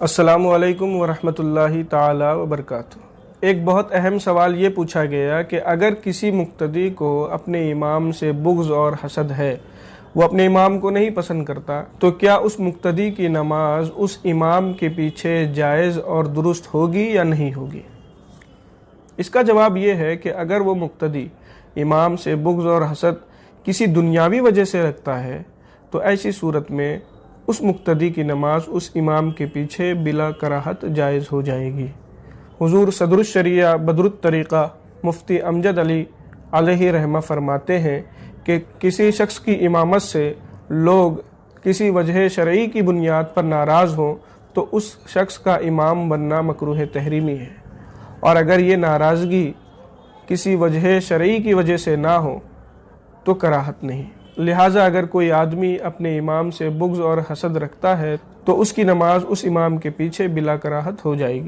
السلام علیکم ورحمۃ اللہ تعالی وبرکاتہ۔ ایک بہت اہم سوال یہ پوچھا گیا کہ اگر کسی مقتدی کو اپنے امام سے بغض اور حسد ہے، وہ اپنے امام کو نہیں پسند کرتا، تو کیا اس مقتدی کی نماز اس امام کے پیچھے جائز اور درست ہوگی یا نہیں ہوگی؟ اس کا جواب یہ ہے کہ اگر وہ مقتدی امام سے بغض اور حسد کسی دنیاوی وجہ سے رکھتا ہے تو ایسی صورت میں اس مقتدی کی نماز اس امام کے پیچھے بلا کراہت جائز ہو جائے گی۔ حضور صدر الشریعہ بدر الطریقہ مفتی امجد علی علیہ رحمہ فرماتے ہیں کہ کسی شخص کی امامت سے لوگ کسی وجہ شرعی کی بنیاد پر ناراض ہوں تو اس شخص کا امام بننا مکروہ تحریمی ہے، اور اگر یہ ناراضگی کسی وجہ شرعی کی وجہ سے نہ ہو تو کراہت نہیں۔ لہٰذا اگر کوئی آدمی اپنے امام سے بغض اور حسد رکھتا ہے تو اس کی نماز اس امام کے پیچھے بلا کراہت ہو جائے گی۔